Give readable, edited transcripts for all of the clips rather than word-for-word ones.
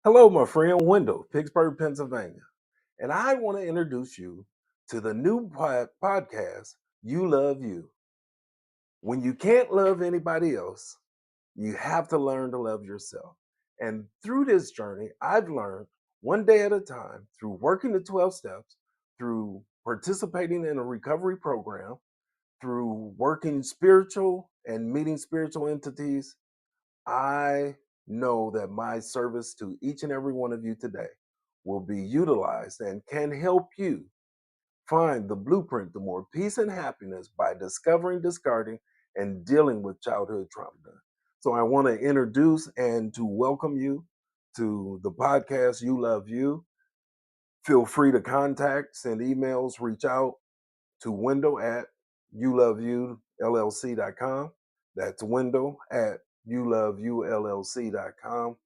Hello, my friend Wendell, Pittsburgh, Pennsylvania. And I want to introduce you to the new podcast, You Love You. When you can't love anybody else, you have to learn to love yourself. And through this journey, I've learned one day at a time through working the 12 steps, through participating in a recovery program, through working spiritual and meeting spiritual entities. I know that my service to each and every one of you today will be utilized and can help you find the blueprint to more peace and happiness by discovering, discarding, and dealing with childhood trauma. So I want to introduce and to welcome you to the podcast You Love You. Feel free to contact, send emails, reach out to Wendell at youloveyoullc.com. That's Wendell at youloveyoullc.com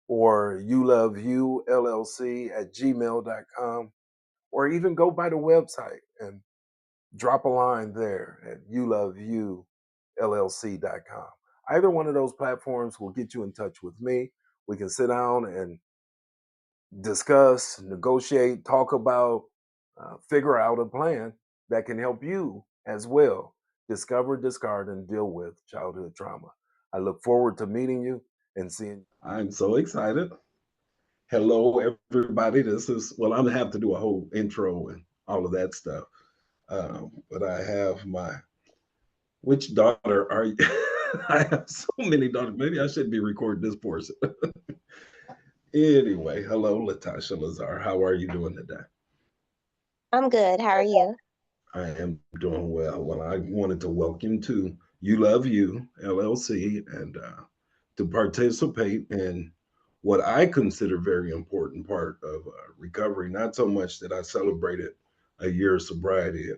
or youloveyoullc at gmail.com, or even go by the website and drop a line there at youloveyoullc.com. Either one of those platforms will get you in touch with me. We can sit down and discuss, negotiate, talk about, figure out a plan that can help you as well discover, discard, and deal with childhood trauma. I look forward to meeting you and seeing. I'm so excited. Hello, everybody. This is, well, I'm going to have to do a whole intro and all of that stuff. But I have which daughter are you? I have so many daughters. Maybe I should be recording this portion. Anyway, hello, Latasha Lazar. How are you doing today? I'm good. How are you? I am doing well. Well, I wanted to welcome to You Love You, LLC, and to participate in what I consider very important part of recovery. Not so much that I celebrated a year of sobriety,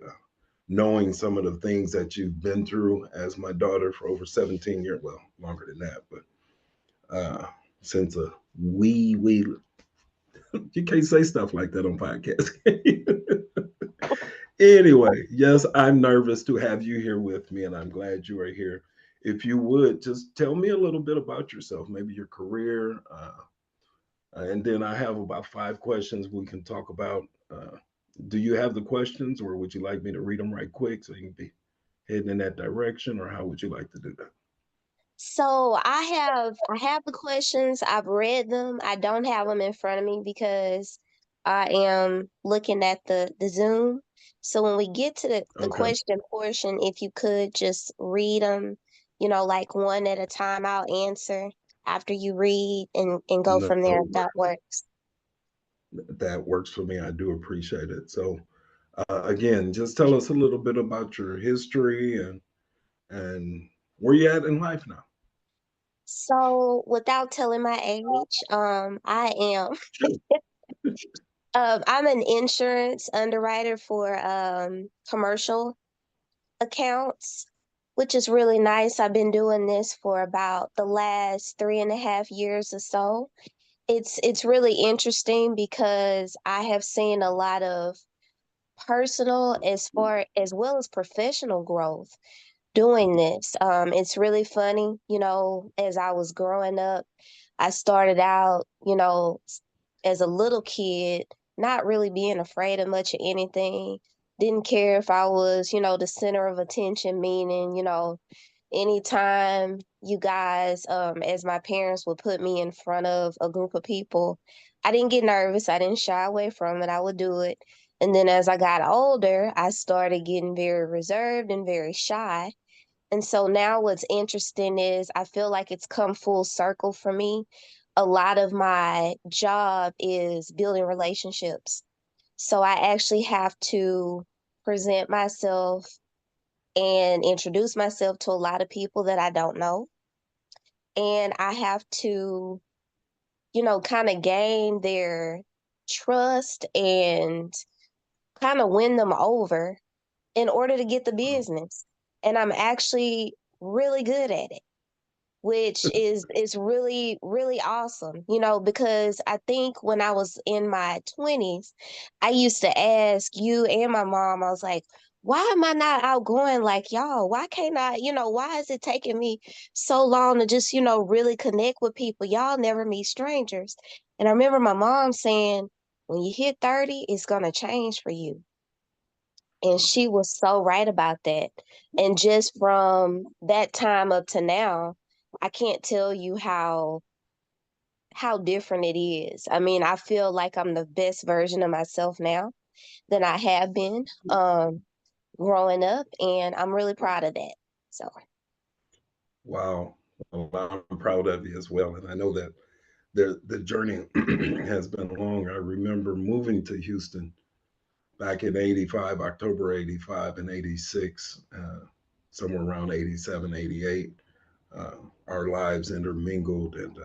knowing some of the things that you've been through as my daughter for over 17 years, well, longer than that, but since a wee, you can't say stuff like that on podcast. Anyway, yes, I'm nervous to have you here with me, and I'm glad you are here. If you would just tell me a little bit about yourself, maybe your career, and then I have about 5 questions we can talk about. Do you have the questions, or would you like me to read them right quick so you can be heading in that direction, or how would you like to do that? So I have the questions. I've read them. I don't have them in front of me because I am looking at the Zoom. So when we get to the Okay. question portion, if you could just read them, like one at a time, I'll answer after you read and go No, from there if that works. that works for me. I do appreciate it. So, again, just tell us a little bit about your history and where you at in life now. So without telling my age, I am Sure. I'm an insurance underwriter for commercial accounts, which is really nice. I've been doing this for about the last 3.5 years or so. It's really interesting because I have seen a lot of personal as far as well as professional growth doing this. It's really funny, as I was growing up, I started out, as a little kid, not really being afraid of much of anything. Didn't care if I was, the center of attention, meaning, anytime you guys, as my parents would put me in front of a group of people, I didn't get nervous. I didn't shy away from it. I would do it. And then as I got older, I started getting very reserved and very shy. And so now what's interesting is I feel like it's come full circle for me. A lot of my job is building relationships. So I actually have to present myself and introduce myself to a lot of people that I don't know. And I have to, kind of gain their trust and kind of win them over in order to get the business. And I'm actually really good at it, which is really really awesome, because I think when I was in my 20s, I used to ask you and my mom, I was like, why am I not outgoing like y'all? Why can't I, why is it taking me so long to just, really connect with people? Y'all never meet strangers. And I remember my mom saying, when you hit 30, it's going to change for you. And she was so right about that. And just from that time up to now, I can't tell you how different it is. I mean, I feel like I'm the best version of myself now than I have been growing up, and I'm really proud of that. So, Wow. Well, I'm proud of you as well. And I know that the journey has been long. I remember moving to Houston back in 85, October 85 and 86, somewhere around 87, 88. Our lives intermingled, and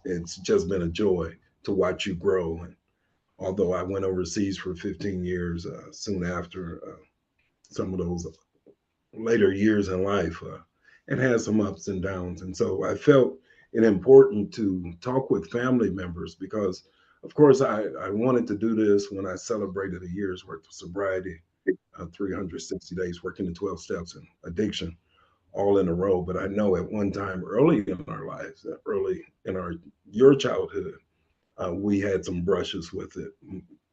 it's just been a joy to watch you grow. And although I went overseas for 15 years, soon after some of those later years in life, it had some ups and downs. And so I felt it important to talk with family members because, of course, I wanted to do this when I celebrated a year's worth of sobriety, 360 days working the 12 steps and addiction all in a row. But I know at one time early in our lives, early in your childhood, we had some brushes with it.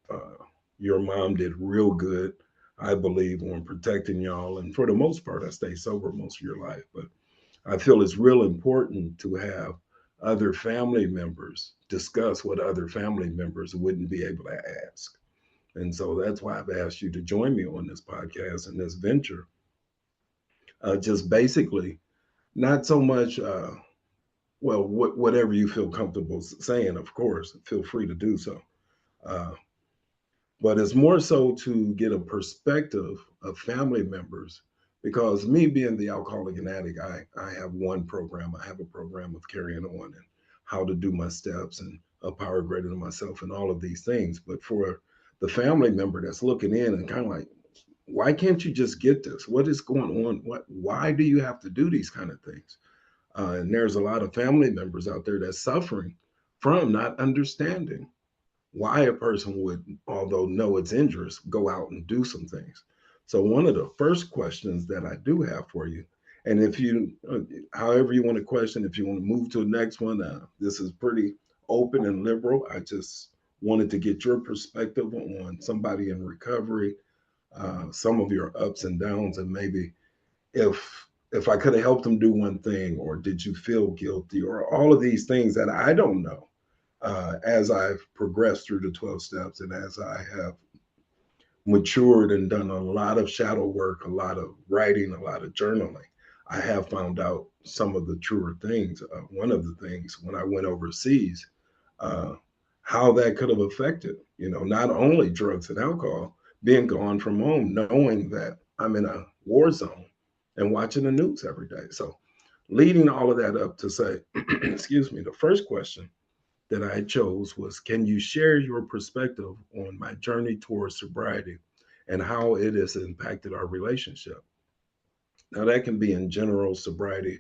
Uh, your mom did real good, I believe, on protecting y'all. And for the most part, I stayed sober most of your life. But I feel it's real important to have other family members discuss what other family members wouldn't be able to ask. And so that's why I've asked you to join me on this podcast and this venture. Just basically, not so much, well, whatever you feel comfortable saying, of course, feel free to do so. Uh, but it's more so to get a perspective of family members because me being the alcoholic and addict, I have one program. I have a program of carrying on and how to do my steps and a power greater than myself and all of these things. But for the family member that's looking in and kind of like, why can't you just get this? What is going on? Why do you have to do these kind of things? And there's a lot of family members out there that's suffering from not understanding why a person would, although know it's injurious, go out and do some things. So, one of the first questions that I do have for you, and if you, however you want to question, if you want to move to the next one, this is pretty open and liberal. I just wanted to get your perspective on somebody in recovery, some of your ups and downs, and maybe if I could have helped them do one thing, or did you feel guilty, or all of these things that I don't know as I've progressed through the 12 steps and as I have matured and done a lot of shadow work, a lot of writing, a lot of journaling, I have found out some of the truer things. One of the things when I went overseas, uh, how that could have affected, not only drugs and alcohol, being gone from home, knowing that I'm in a war zone and watching the news every day. So, leading all of that up to say, excuse me, the first question that I chose was, can you share your perspective on my journey towards sobriety and how it has impacted our relationship? Now, that can be in general sobriety.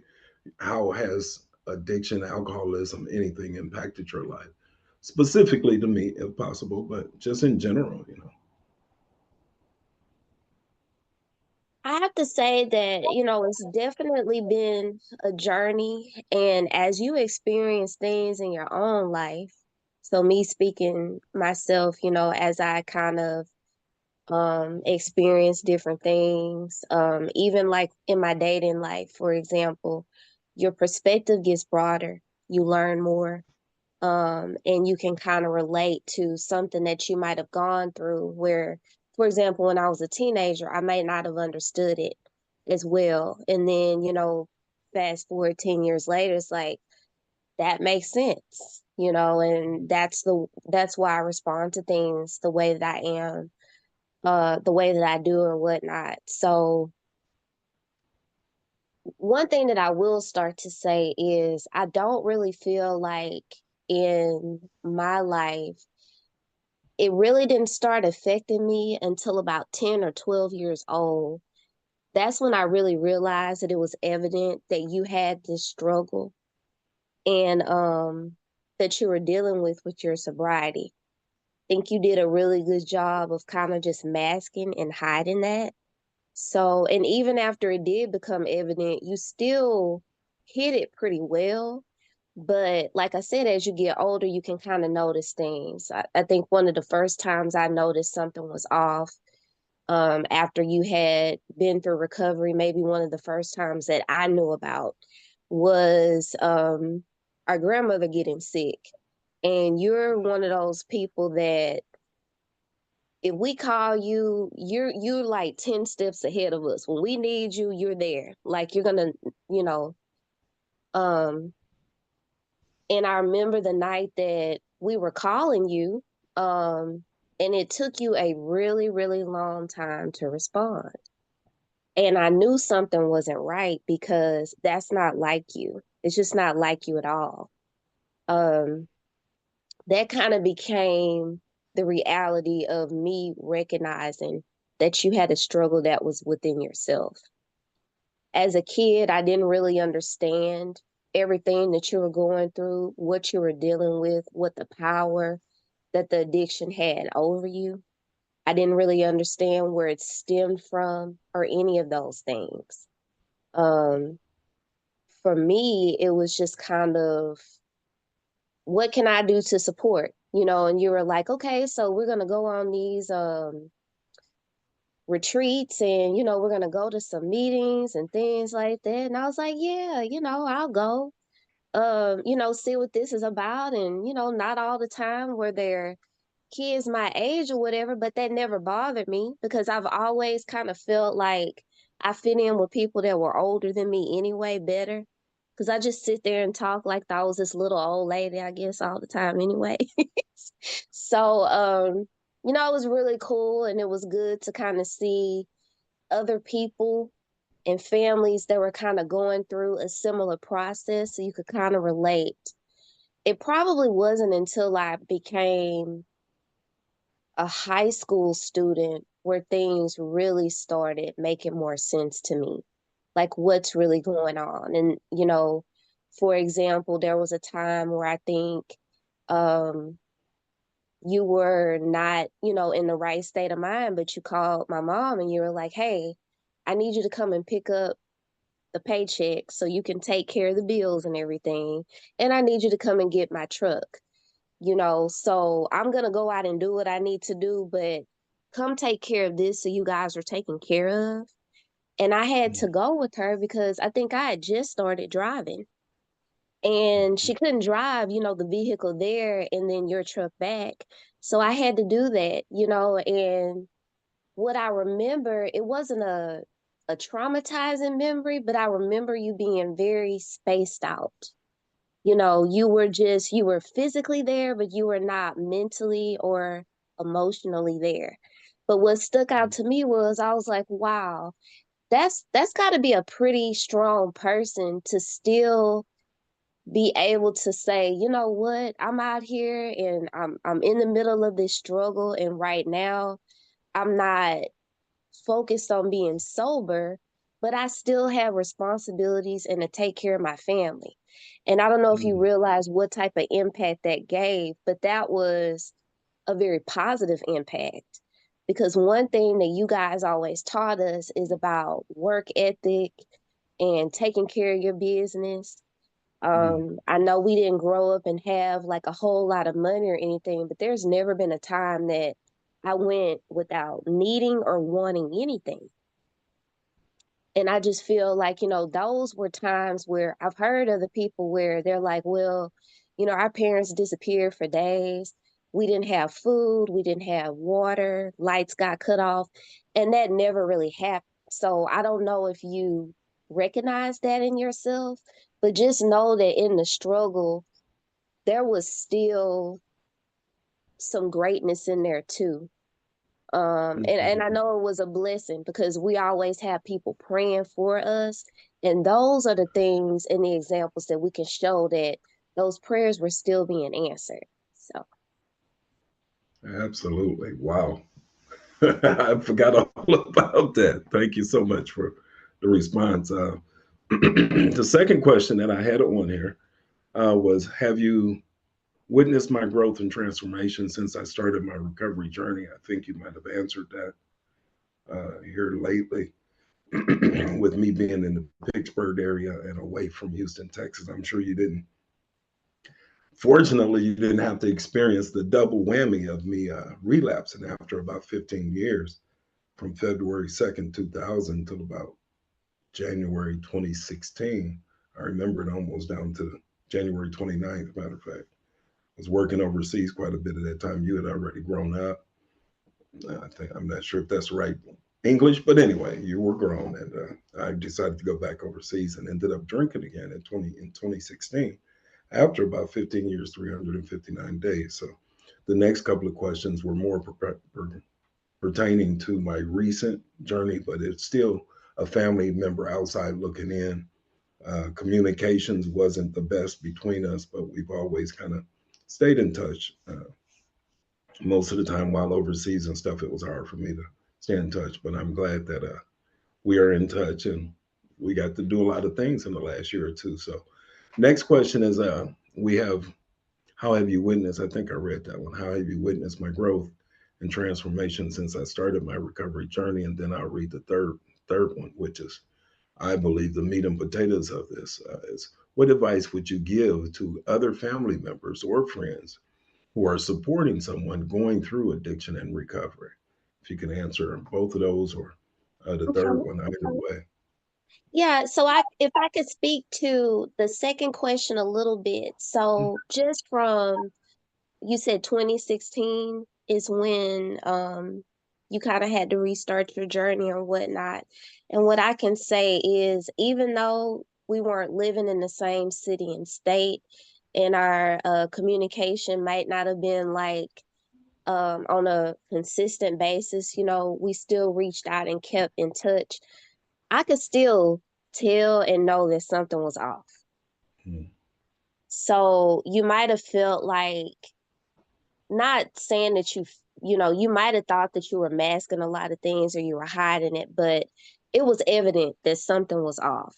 How has addiction, alcoholism, anything impacted your life? Specifically to me, if possible, but just in general. I have to say that, it's definitely been a journey. And as you experience things in your own life, so me speaking myself, as I kind of experience different things, even like in my dating life, for example, your perspective gets broader, you learn more, and you can kind of relate to something that you might have gone through where, for example, when I was a teenager, I might not have understood it as well. And then, fast forward 10 years later, it's like that makes sense, and that's why I respond to things the way that I am, the way that I do or whatnot. So one thing that I will start to say is I don't really feel like in my life it really didn't start affecting me until about 10 or 12 years old. That's when I really realized that it was evident that you had this struggle and that you were dealing with your sobriety. I think you did a really good job of kind of just masking and hiding that. So, and even after it did become evident, you still hit it pretty well. But like I said, as you get older, you can kind of notice things. I think one of the first times I noticed something was off, after you had been through recovery, maybe one of the first times that I knew about was our grandmother getting sick. And you're one of those people that if we call you, you're like 10 steps ahead of us. When we need you, you're there. Like you're gonna, you know, um, and I remember the night that we were calling you, and it took you a really, really long time to respond. And I knew something wasn't right because that's not like you. It's just not like you at all. Um, that kind of became the reality of me recognizing that you had a struggle that was within yourself. As a kid, I didn't really understand everything that you were going through, what you were dealing with, what the power that the addiction had over you. I didn't really understand where it stemmed from or any of those things. Um, for me, it was just kind of, what can I do to support? And you were like, okay, so we're gonna go on these retreats and we're gonna go to some meetings and things like that. And I was like, yeah, I'll go. See what this is about. And, not all the time were there kids my age or whatever, but that never bothered me because I've always kind of felt like I fit in with people that were older than me anyway, better. Because I just sit there and talk like I was this little old lady, I guess, all the time anyway. So, it was really cool and it was good to kind of see other people and families that were kind of going through a similar process so you could kind of relate. It probably wasn't until I became a high school student where things really started making more sense to me. Like what's really going on. And, for example, there was a time where I think um, you were not, in the right state of mind, but you called my mom and you were like, hey, I need you to come and pick up the paycheck so you can take care of the bills and everything. And I need you to come and get my truck. So I'm going to go out and do what I need to do, but come take care of this so you guys are taken care of. And I had to go with her because I think I had just started driving and she couldn't drive, the vehicle there and then your truck back. So I had to do that, and what I remember, it wasn't a traumatizing memory, but I remember you being very spaced out. You were physically there, but you were not mentally or emotionally there. But what stuck out to me was I was like, wow, that's got to be a pretty strong person to still be able to say, you know what, I'm out here and I'm in the middle of this struggle and right now I'm not focused on being sober, but I still have responsibilities and to take care of my family. And I don't know if you Mhm. realize what type of impact that gave, but that was a very positive impact. Because one thing that you guys always taught us is about work ethic and taking care of your business. Mhm. I know we didn't grow up and have like a whole lot of money or anything, but there's never been a time that I went without needing or wanting anything. And I just feel like, those were times where I've heard other people where they're like, well, our parents disappeared for days. We didn't have food, we didn't have water, lights got cut off, and that never really happened. So I don't know if you recognize that in yourself, but just know that in the struggle, there was still some greatness in there too. And I Mhm. know it was a blessing because we always have people praying for us. And those are the things and the examples that we can show that those prayers were still being answered. So, Absolutely. Wow. I forgot all about that. Thank you so much for the response. The second question that I had on here was, have you witnessed my growth and transformation since I started my recovery journey? I think you might have answered that here lately. with me being in the Pittsburgh area and away from Houston, Texas, I'm sure you didn't. Fortunately, you didn't have to experience the double whammy of me relapsing after about 15 years, from February 2nd, 2000 till about January 2016. I remember it almost down to January 29th, matter of fact. I was working overseas quite a bit at that time. You had already grown up. I think I'm not sure if that's right English, but anyway, you were grown, and I decided to go back overseas and ended up drinking again in 2016 after about 15 years, 359 days. So the next couple of questions were more pertaining to my recent journey, but it's still a family member outside looking in. Communications wasn't the best between us, but we've always kind of stayed in touch. Most of the time while overseas and stuff, it was hard for me to stay in touch, but I'm glad that we are in touch, and we got to do a lot of things in the last year or two. So next question is we have, how have you witnessed, I think I read that one, how have you witnessed my growth and transformation since I started my recovery journey? And then I'll read the third one, which is, I believe, the meat and potatoes of this, is what advice would you give to other family members or friends who are supporting someone going through addiction and recovery? If you can answer both of those, or the third Okay. one, either way. Yeah, so if I could speak to the second question a little bit. So just from, you said 2016 is when you kind of had to restart your journey or whatnot. And what I can say is, even though we weren't living in the same city and state, and our communication might not have been like on a consistent basis, we still reached out and kept in touch. I could still tell and know that something was off. Mm. So you might have felt like, not saying that you might have thought that you were masking a lot of things or you were hiding it, but it was evident that something was off.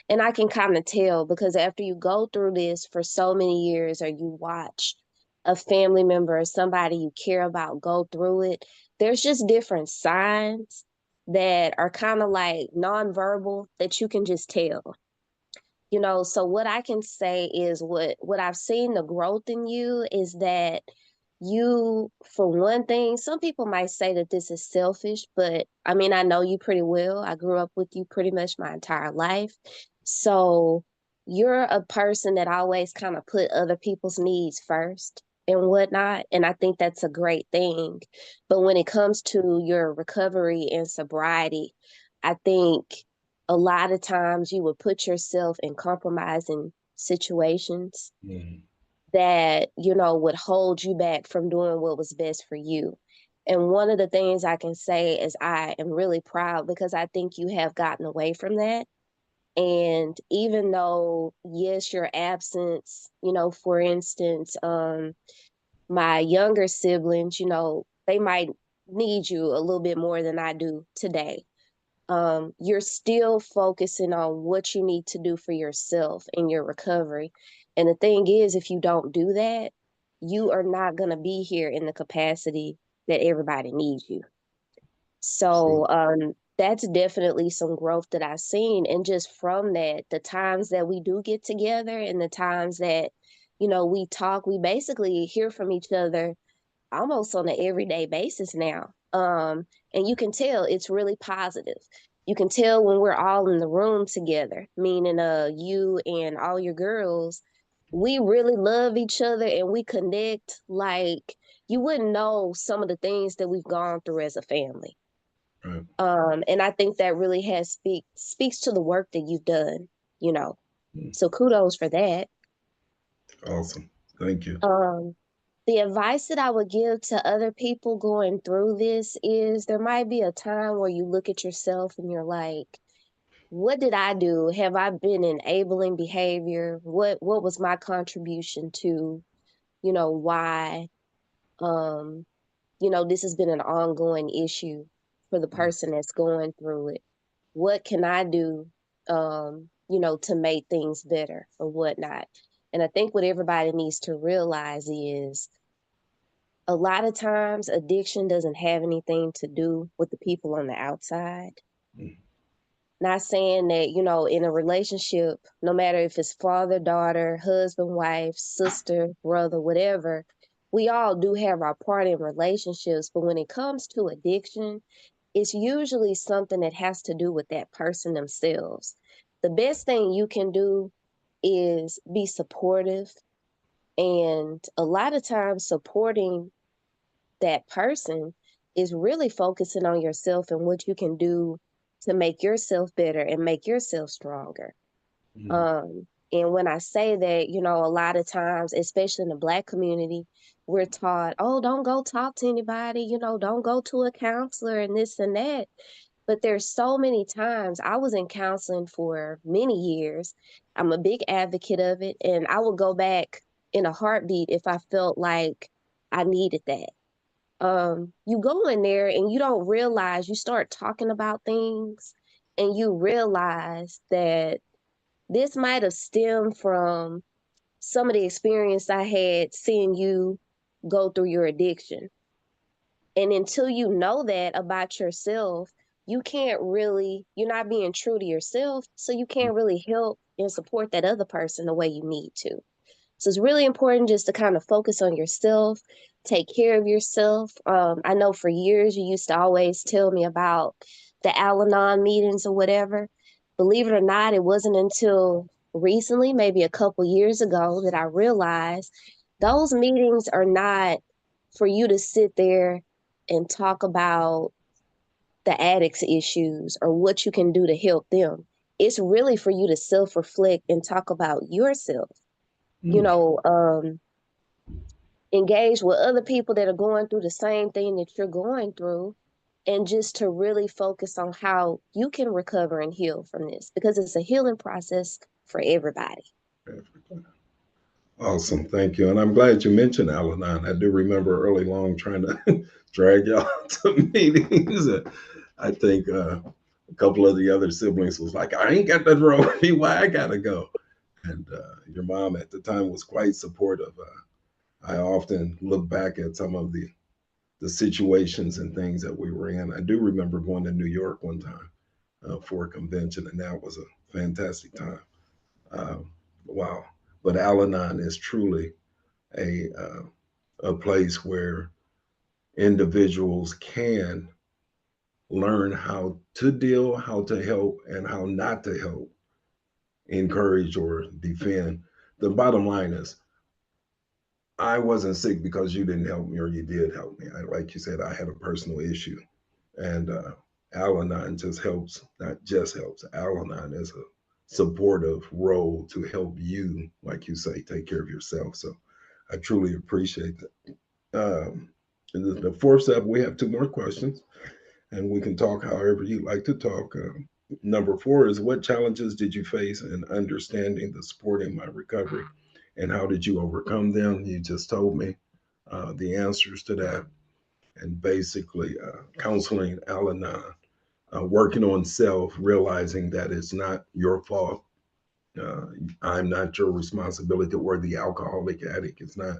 And I can kind of tell, because after you go through this for so many years, or you watch a family member or somebody you care about go through it, there's just different signs that are kind of like nonverbal that you can just tell. So what I can say is, what I've seen the growth in you is that you, for one thing, some people might say that this is selfish, but I mean, I know you pretty well. I grew up with you pretty much my entire life. So you're a person that always kind of put other people's needs first and whatnot. And I think that's a great thing. But when it comes to your recovery and sobriety, I think a lot of times you would put yourself in compromising situations Mm. that, would hold you back from doing what was best for you. And one of the things I can say is, I am really proud, because I think you have gotten away from that. And even though, yes, your absence, for instance, my younger siblings, they might need you a little bit more than I do today. You're still focusing on what you need to do for yourself in your recovery. And the thing is, if you don't do that, you are not going to be here in the capacity that everybody needs you. Sure. So that's definitely some growth that I've seen. And just from that, the times that we do get together and the times that, we talk, we basically hear from each other almost on an everyday basis now. And you can tell it's really positive. You can tell when we're all in the room together, meaning you and all your girls, we really love each other and we connect like you wouldn't know some of the things that we've gone through as a family. Right. And I think that really speaks to the work that you've done, you know. Mm. So kudos for that. Awesome. Thank you. Um, the advice that I would give to other people going through this is, there might be a time where you look at yourself and you're like, what did I do? Have I been enabling behavior? What was my contribution to, why um, this has been an ongoing issue for the Mm. person that's going through it? What can I do, to make things better or whatnot? And I think what everybody needs to realize is, a lot of times addiction doesn't have anything to do with the people on the outside. Mm. Not saying that, in a relationship, no matter if it's father, daughter, husband, wife, sister, brother, whatever, we all do have our part in relationships. But when it comes to addiction, it's usually something that has to do with that person themselves. The best thing you can do is be supportive. And a lot of times, supporting that person is really focusing on yourself and what you can do to make yourself better and make yourself stronger. Mm, And when I say that, a lot of times, especially in the Black community, we're taught, oh, don't go talk to anybody, don't go to a counselor and this and that. But there's so many times I was in counseling for many years. I'm a big advocate of it, and I would go back in a heartbeat if I felt like I needed that. You go in there and you don't realize, you start talking about things and you realize that this might have stemmed from some of the experience I had seeing you go through your addiction. And until you know that about yourself, you're not being true to yourself. So you can't really help and support that other person the way you need to. So it's really important just to kind of focus on yourself, take care of yourself. I know for years you used to always tell me about the Al Anon meetings or whatever. Believe it or not, it wasn't until recently, maybe a couple years ago, that I realized those meetings are not for you to sit there and talk about the addict's issues or what you can do to help them. It's really for you to self reflect and talk about yourself, you mm. know, um, engage with other people that are going through the same thing that you're going through, and just to really focus on how you can recover and heal from this because it's a healing process for everybody. Awesome, thank you. And I'm glad you mentioned Al-Anon. I do remember early on trying to drag y'all to meetings. I think a couple of the other siblings was like, I ain't got nothing wrong with me. Why I gotta go? And your mom at the time was quite supportive. I often look back at some of the situations and things that we were in. I do remember going to New York one time for a convention, and that was a fantastic time. Wow. But Al Anon is truly a place where individuals can learn how to deal, how to help, and how not to help, encourage, or defend. The bottom line is, I wasn't sick because you didn't help me or you did help me. Like you said, I had a personal issue. And Al Anon just helps, not just helps. Al Anon is a supportive role to help you, like you say, take care of yourself. So I truly appreciate that. And the fourth step, we have two more questions, and we can talk however you like to talk. Number four is, what challenges did you face in understanding the supporting my recovery, and how did you overcome them? You just told me the answers to that, and basically counseling, Al Anon, working on self, realizing that it's not your fault. Uh, I'm not your responsibility, or the alcoholic addict. It's not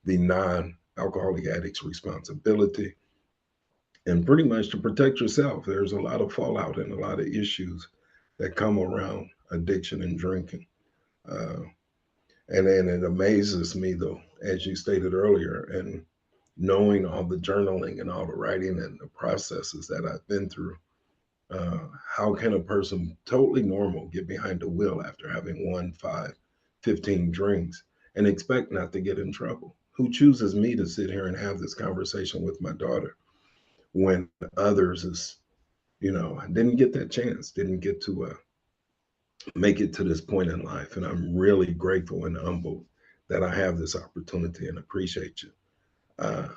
the non alcoholic addict's responsibility. And pretty much to protect yourself, there's a lot of fallout and a lot of issues that come around addiction and drinking. Uh, and then it amazes me, though, as you stated earlier, and knowing all the journaling and all the writing and the processes that I've been through, how can a person totally normal get behind the wheel after having 1, 5, 15 drinks and expect not to get in trouble? Who chooses me to sit here and have this conversation with my daughter when others is, didn't get that chance, didn't get to make it to this point in life? And I'm really grateful and humbled that I have this opportunity and appreciate you. Uh,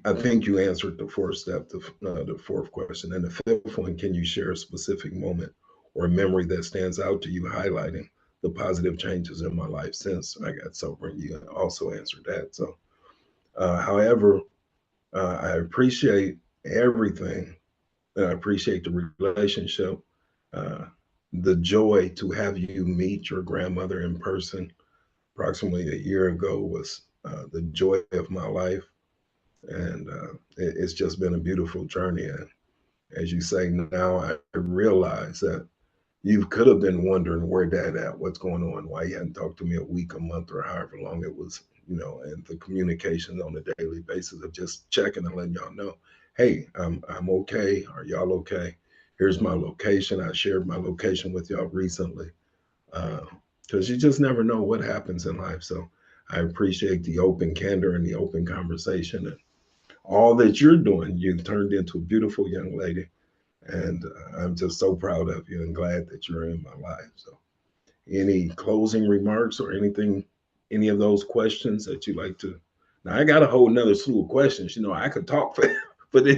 I think you answered the fourth step, the fourth question. And the fifth one, can you share a specific moment or a memory that stands out to you, highlighting the positive changes in my life since I got sober? And you also answered that. So, however, I appreciate everything. I appreciate the relationship, uh, the joy to have you meet your grandmother in person approximately a year ago was the joy of my life, and it's just been a beautiful journey. And As you say now, I realize that you could have been wondering where Dad at, what's going on, why he hadn't talked to me a week, a month, or however long it was, and the communication on a daily basis of just checking and letting y'all know, hey, I'm okay. Are y'all okay? Here's my location. I shared my location with y'all recently, because you just never know what happens in life. So I appreciate the open candor and the open conversation and all that you're doing. You've turned into a beautiful young lady, and I'm just so proud of you and glad that you're in my life. So, any closing remarks or anything, any of those questions that you like to? Now, I got a whole nother slew of questions. I could talk for for this.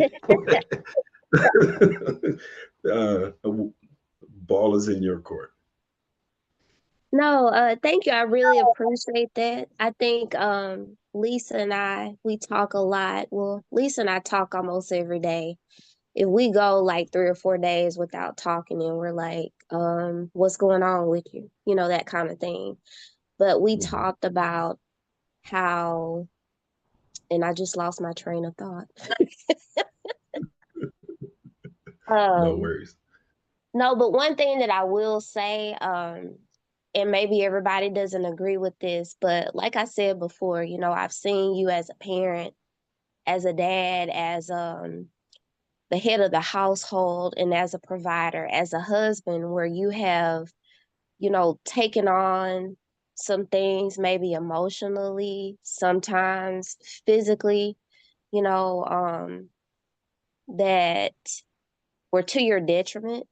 Ball is in your court. No, thank you. I really appreciate that. I think Lisa and I we talk a lot. Well, Lisa and I talk almost every day. If we go like 3 or 4 days without talking, and we're like, what's going on with you? That kind of thing. But we Mhm. talked about how, and I just lost my train of thought. No um, worries. no, but one thing that I will say, and maybe everybody doesn't agree with this, but like I said before, I've seen you as a parent, as a dad, as the head of the household, and as a provider, as a husband, where you have, taken on some things, maybe emotionally, sometimes physically, you know, that were to your detriment.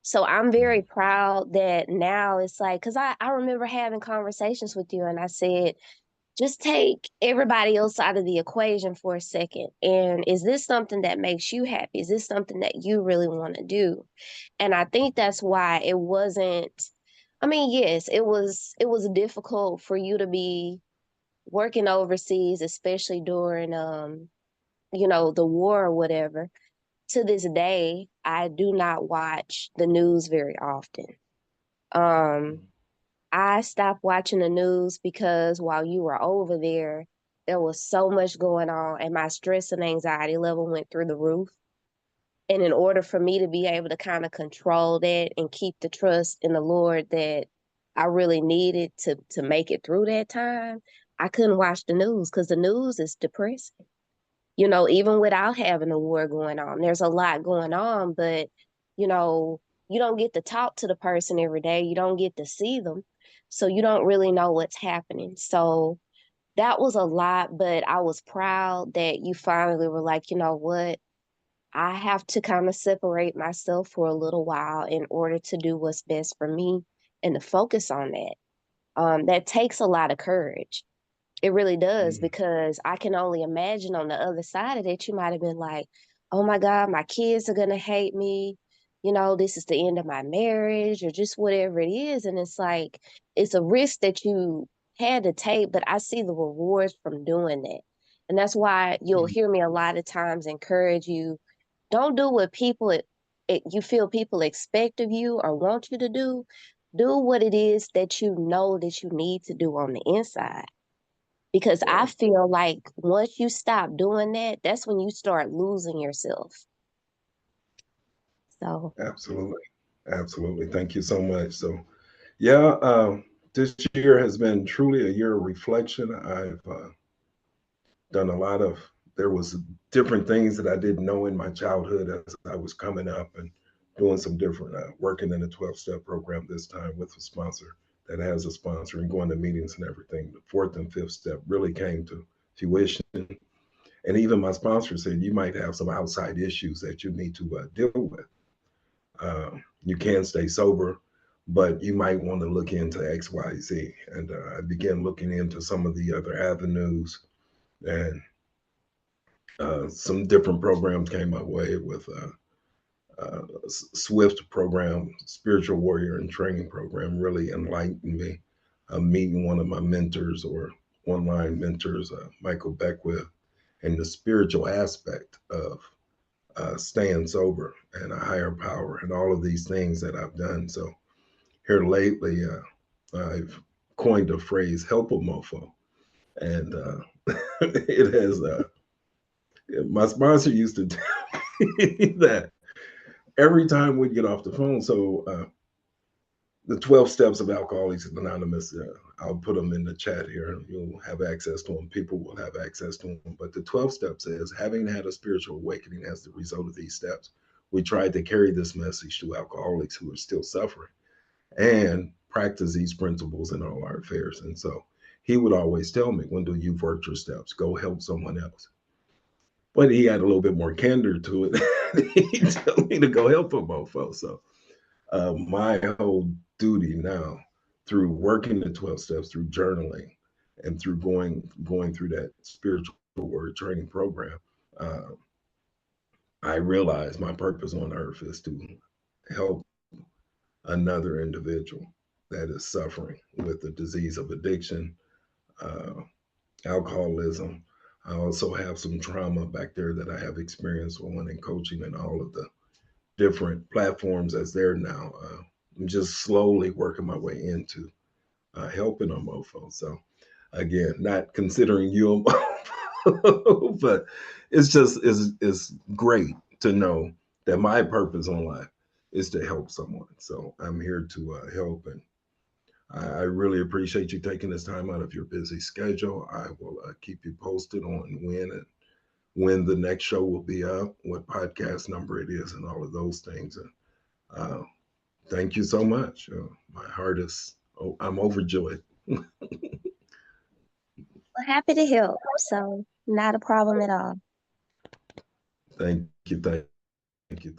So I'm very Mhm. proud that now it's like, because I remember having conversations with you and I said, just take everybody else out of the equation for a second. And is this something that makes you happy? Is this something that you really want to do? And I think that's why it wasn't, I mean, yes, it was difficult for you to be working overseas, especially during the war or whatever. To this day, I do not watch the news very often. Um, I stopped watching the news because while you were over there was so much going on, and my stress and anxiety level went through the roof. And in order for me to be able to kind of control that and keep the trust in the Lord that I really needed to make it through that time, I couldn't watch the news because the news is depressing. Even without having a war going on, there's a lot going on, but you know, you don't get to talk to the person every day. You don't get to see them. So you don't really know what's happening. So that was a lot, but I was proud that you finally were like, you know what? I have to kind of separate myself for a little while in order to do what's best for me and to focus on that. That takes a lot of courage. It really does, Mhm. because I can only imagine on the other side of it, you might have been like, oh my God, my kids are going to hate me. This is the end of my marriage, or just whatever it is. And it's like, it's a risk that you had to take, but I see the rewards from doing that. And that's why you'll Mhm. hear me a lot of times encourage you, don't do what you feel people expect of you or want you to do. Do what it is that you know that you need to do on the inside, because I Right. feel like once you stop doing that, that's when you start losing yourself. So, Absolutely. Absolutely. Thank you so much. So, yeah, this year has been truly a year of reflection. I've done a lot of, there was different things that I didn't know in my childhood as I was coming up and doing some different, working in a 12-step program this time with a sponsor that has a sponsor and going to meetings and everything. The fourth and fifth step really came to fruition. And even my sponsor said, you might have some outside issues that you need to deal with. You can stay sober, but you might want to look into X, Y, Z. And I began looking into some of the other avenues, and some different programs came my way with Swift program, spiritual warrior and training program, really enlightened me. Meeting one of my mentors or online mentors, Michael Beckwith, and the spiritual aspect of staying sober and a higher power and all of these things that I've done. So here lately, I've coined a phrase, help a mofo. And it has My sponsor used to tell me that every time we'd get off the phone. So the 12 steps of Alcoholics Anonymous, I'll put them in the chat here. You'll have access to them. People will have access to them. But the 12 steps is having had a spiritual awakening as the result of these steps. We tried to carry this message to alcoholics who are still suffering and practice these principles in all our affairs. And so he would always tell me, Wendell, you've worked your steps, go help someone else. But he had a little bit more candor to it. He told me to go help a mofo. So my whole duty now, through working the 12 steps, through journaling, and through going through that spiritual word training program, uh, I realized my purpose on earth is to help another individual that is suffering with the disease of addiction, uh, alcoholism. I also have some trauma back there that I have experienced on in coaching and all of the different platforms as they're now. I'm just slowly working my way into helping a mofo. So again, not considering you a mofo, but it's just it's great to know that my purpose on life is to help someone. So I'm here to help, and I really appreciate you taking this time out of your busy schedule. I will keep you posted on when the next show will be up, what podcast number it is, and all of those things. And uh, thank you so much. My heart is, oh, I'm overjoyed. Well, happy to help. So not a problem at all. Thank you. Thank you.